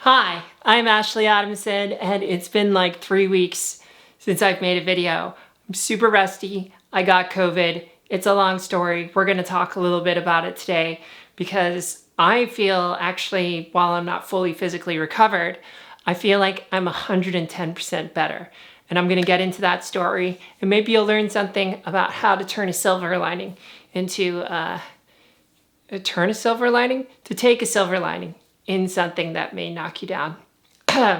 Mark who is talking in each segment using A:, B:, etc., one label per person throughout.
A: Hi, I'm Ashley Adamson, and it's been like 3 weeks since I've made a video. I'm super rusty. I got COVID. It's a long story. We're going to talk a little bit about it today because I feel actually, while I'm not fully physically recovered, I feel like I'm 110% better. And I'm going to get into that story, and maybe you'll learn something about how to turn a silver lining into to take a silver lining in something that may knock you down.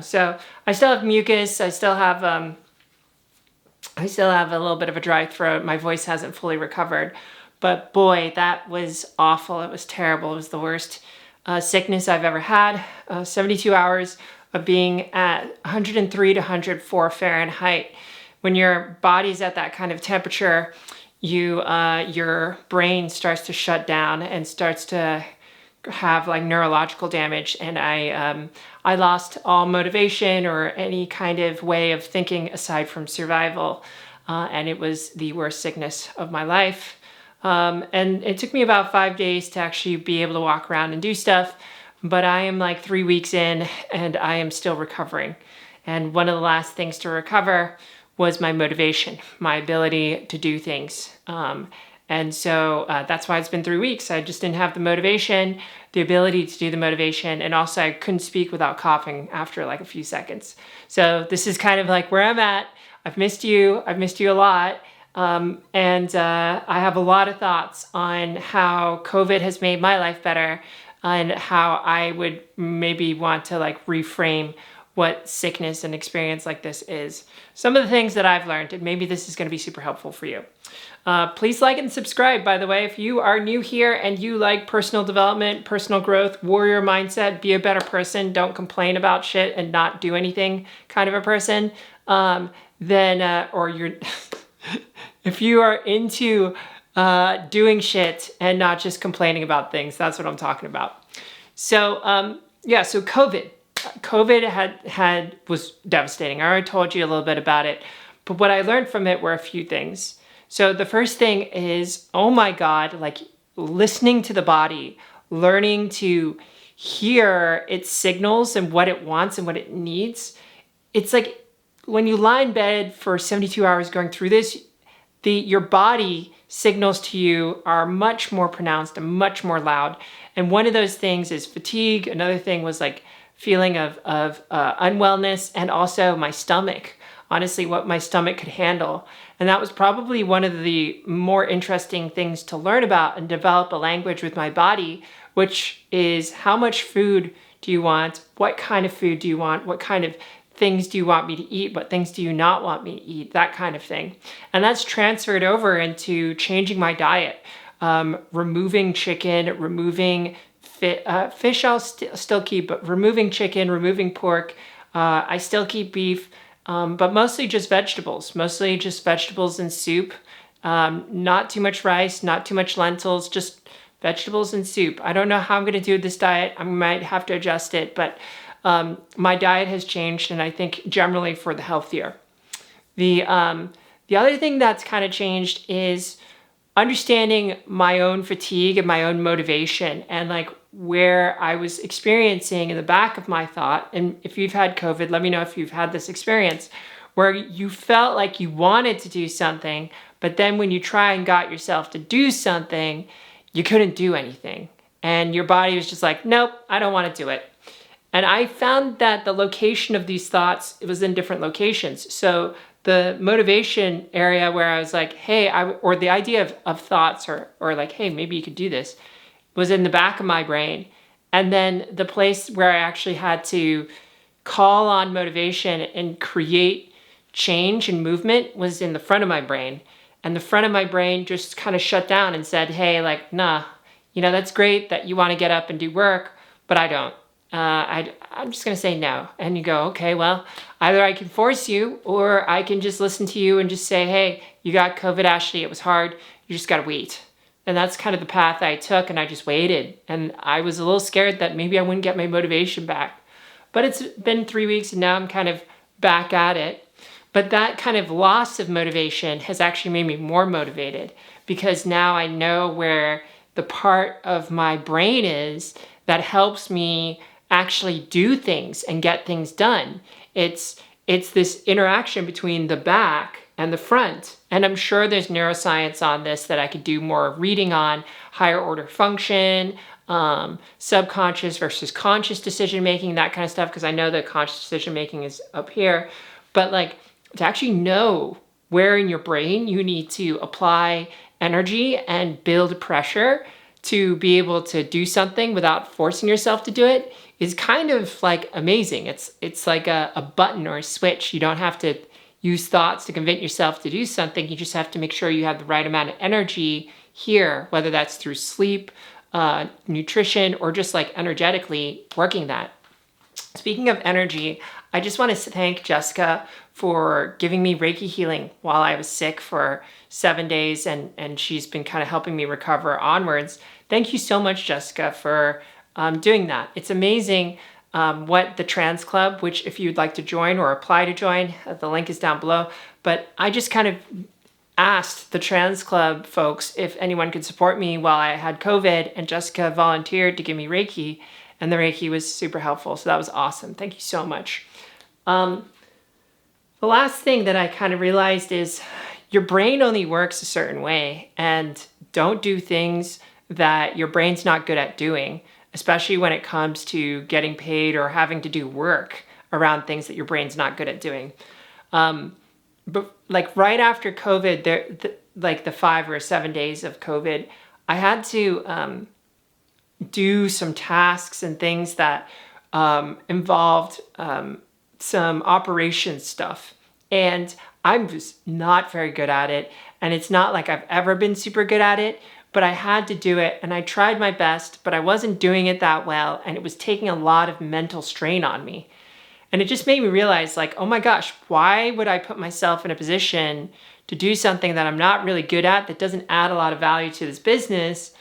A: So I still have mucus. I still have a little bit of a dry throat. My voice hasn't fully recovered, but boy, that was awful. It was terrible. It was the worst sickness I've ever had. 72 hours of being at 103 to 104 Fahrenheit. When your body's at that kind of temperature, your brain starts to shut down and starts to have like neurological damage, and I lost all motivation or any kind of way of thinking aside from survival, and it was the worst sickness of my life. And it took me about 5 days to actually be able to walk around and do stuff, but I am like 3 weeks in and I am still recovering. And one of the last things to recover was my motivation, my ability to do things. And so that's why it's been 3 weeks. I just didn't have the motivation, the ability to do the motivation, and also I couldn't speak without coughing after like a few seconds. So this is kind of like where I'm at. I've missed you a lot. And I have a lot of thoughts on how COVID has made my life better and how I would maybe want to like reframe what sickness and experience like this is. Some of the things that I've learned, and maybe this is going to be super helpful for you. Please like and subscribe, by the way, if you are new here and you like personal development, personal growth, warrior mindset, be a better person, don't complain about shit and not do anything kind of a person, then, or you're, if you are into doing shit and not just complaining about things, that's what I'm talking about. So, so COVID was devastating. I already told you a little bit about it, but what I learned from it were a few things. So the first thing is, oh my God, like listening to the body, learning to hear its signals and what it wants and what it needs. It's like when you lie in bed for 72 hours going through this, your body signals to you are much more pronounced and much more loud. And one of those things is fatigue. Another thing was like feeling of unwellness, and also my stomach, honestly, what my stomach could handle. And that was probably one of the more interesting things to learn about and develop a language with my body, which is how much food do you want? What kind of food do you want? What kind of things do you want me to eat? What things do you not want me to eat? That kind of thing. And that's transferred over into changing my diet, removing chicken, removing fish I'll still keep, but removing chicken, removing pork. I still keep beef, but mostly just vegetables and soup. Not too much rice, not too much lentils, just vegetables and soup. I don't know how I'm going to do this diet. I might have to adjust it, but my diet has changed, and I think generally for the healthier. The other thing that's kind of changed is understanding my own fatigue and my own motivation, and like where I was experiencing in the back of my thought. And if you've had COVID, let me know if you've had this experience where you felt like you wanted to do something, but then when you try and got yourself to do something, you couldn't do anything. And your body was just like, nope, I don't want to do it. And I found that the location of these thoughts, it was in different locations. So the motivation area where I was like, hey, or the idea of thoughts or like, hey, maybe you could do this, was in the back of my brain. And then the place where I actually had to call on motivation and create change and movement was in the front of my brain. And the front of my brain just kind of shut down and said, hey, like, nah, that's great that you want to get up and do work, but I don't. I'm just going to say no. And you go, okay, well, either I can force you or I can just listen to you and just say, hey, you got COVID, Ashley. It was hard. You just got to wait. And that's kind of the path I took, and I just waited. And I was a little scared that maybe I wouldn't get my motivation back. But it's been 3 weeks and now I'm kind of back at it. But that kind of loss of motivation has actually made me more motivated, because now I know where the part of my brain is that helps me actually do things and get things done. It's this interaction between the back and the front. And I'm sure there's neuroscience on this that I could do more reading on, higher order function, subconscious versus conscious decision making, that kind of stuff, because I know that conscious decision making is up here. But like, to actually know where in your brain you need to apply energy and build pressure to be able to do something without forcing yourself to do it is kind of like amazing. It's like a button or a switch. You don't have to use thoughts to convince yourself to do something. You just have to make sure you have the right amount of energy here, whether that's through sleep, nutrition, or just like energetically working that. Speaking of energy, I just want to thank Jessica for giving me Reiki healing while I was sick for 7 days, and she's been kind of helping me recover onwards. Thank you so much, Jessica, for doing that. It's amazing what the Trans Club, which if you'd like to join or apply to join, the link is down below. But I just kind of asked the Trans Club folks if anyone could support me while I had COVID, and Jessica volunteered to give me Reiki, and the Reiki was super helpful. So that was awesome. Thank you so much. The last thing that I kind of realized is your brain only works a certain way, and don't do things that your brain's not good at doing, especially when it comes to getting paid or having to do work around things that your brain's not good at doing. But like right after COVID, like the 5 or 7 days of COVID, I had to do some tasks and things that involved some operations stuff. And I'm just not very good at it. And it's not like I've ever been super good at it, but I had to do it. And I tried my best, but I wasn't doing it that well. And it was taking a lot of mental strain on me. And it just made me realize, like, oh my gosh, why would I put myself in a position to do something that I'm not really good at, that doesn't add a lot of value to this business,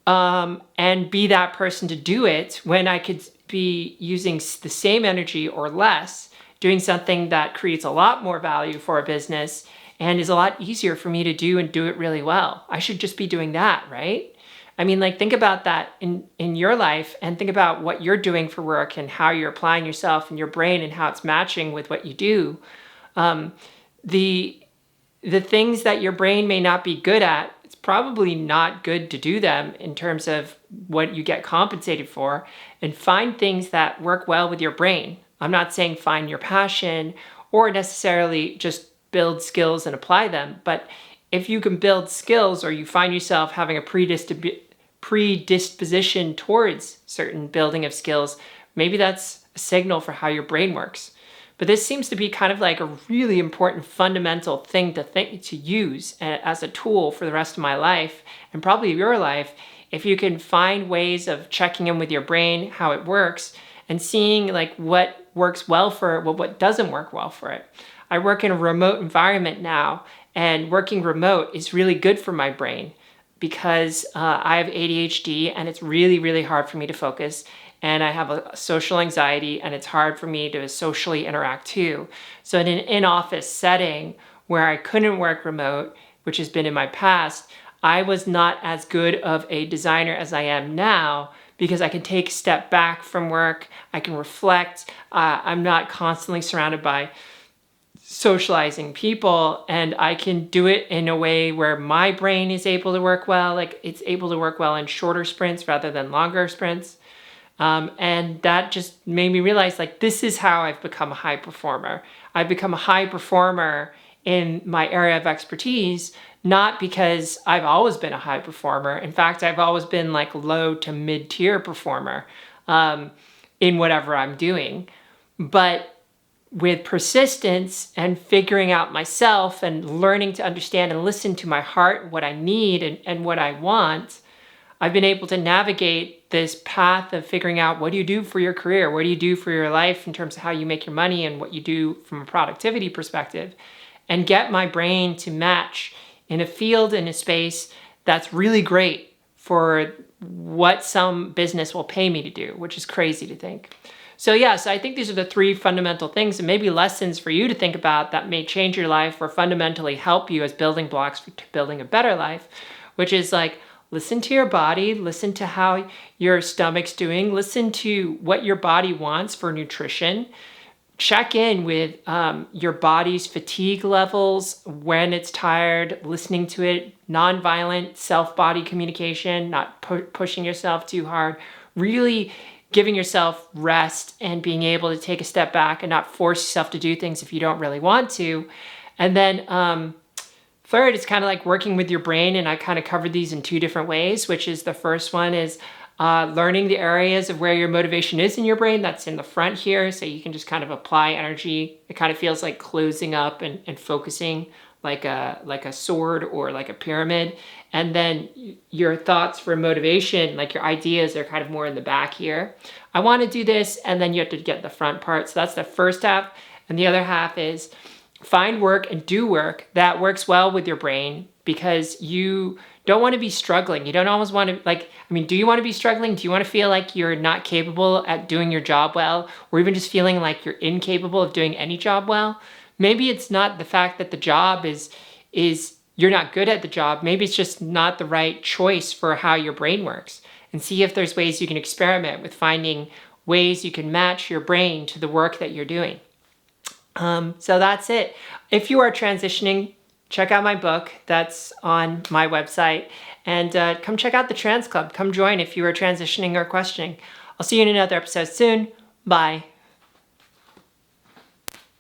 A: and be that person to do it when I could be using the same energy or less, doing something that creates a lot more value for a business and is a lot easier for me to do and do it really well. I should just be doing that, right? I mean, like, think about that in your life, and think about what you're doing for work and how you're applying yourself and your brain and how it's matching with what you do. The things that your brain may not be good at, it's probably not good to do them in terms of what you get compensated for, and find things that work well with your brain. I'm not saying find your passion or necessarily just build skills and apply them, but if you can build skills, or you find yourself having a predisposition towards certain building of skills, maybe that's a signal for how your brain works. But this seems to be kind of like a really important fundamental thing to use as a tool for the rest of my life, and probably your life, if you can find ways of checking in with your brain, how it works, and seeing like what works well for it, what doesn't work well for it. I work in a remote environment now, and working remote is really good for my brain because I have ADHD, and it's really, really hard for me to focus. And I have a social anxiety, and it's hard for me to socially interact too. So in an in-office setting where I couldn't work remote, which has been in my past, I was not as good of a designer as I am now, because I can take a step back from work, I can reflect, I'm not constantly surrounded by socializing people, and I can do it in a way where my brain is able to work well, like it's able to work well in shorter sprints rather than longer sprints. And that just made me realize, like, this is how I've become a high performer. I've become a high performer in my area of expertise, not because I've always been a high performer. In fact, I've always been like low to mid-tier performer in whatever I'm doing. But with persistence and figuring out myself and learning to understand and listen to my heart, what I need and what I want, I've been able to navigate this path of figuring out, what do you do for your career? What do you do for your life in terms of how you make your money and what you do from a productivity perspective, and get my brain to match in a field, in a space that's really great for what some business will pay me to do, which is crazy to think. So yes, I think these are the 3 fundamental things, and maybe lessons for you to think about that may change your life or fundamentally help you as building blocks to building a better life, which is like, Listen to your body, listen to how your stomach's doing, listen to what your body wants for nutrition. Check in with your body's fatigue levels, when it's tired, listening to it, nonviolent self-body communication, not pushing yourself too hard, really giving yourself rest and being able to take a step back and not force yourself to do things if you don't really want to. And then third, it's kind of like working with your brain, and I kind of covered these in two different ways, which is the first one is learning the areas of where your motivation is in your brain. That's in the front here, so you can just kind of apply energy. It kind of feels like closing up and focusing like a sword or like a pyramid. And then your thoughts for motivation, like your ideas, are kind of more in the back here. I want to do this, and then you have to get the front part. So that's the first half. And the other half is find work and do work that works well with your brain, because you don't want to be struggling. You don't always want to, do you want to be struggling? Do you want to feel like you're not capable at doing your job well, or even just feeling like you're incapable of doing any job well? Maybe it's not the fact that the job is you're not good at the job. Maybe it's just not the right choice for how your brain works. And see if there's ways you can experiment with finding ways you can match your brain to the work that you're doing. So that's it. If you are transitioning, check out my book. That's on my website. And come check out the Trans Club. Come join if you are transitioning or questioning. I'll see you in another episode soon. Bye.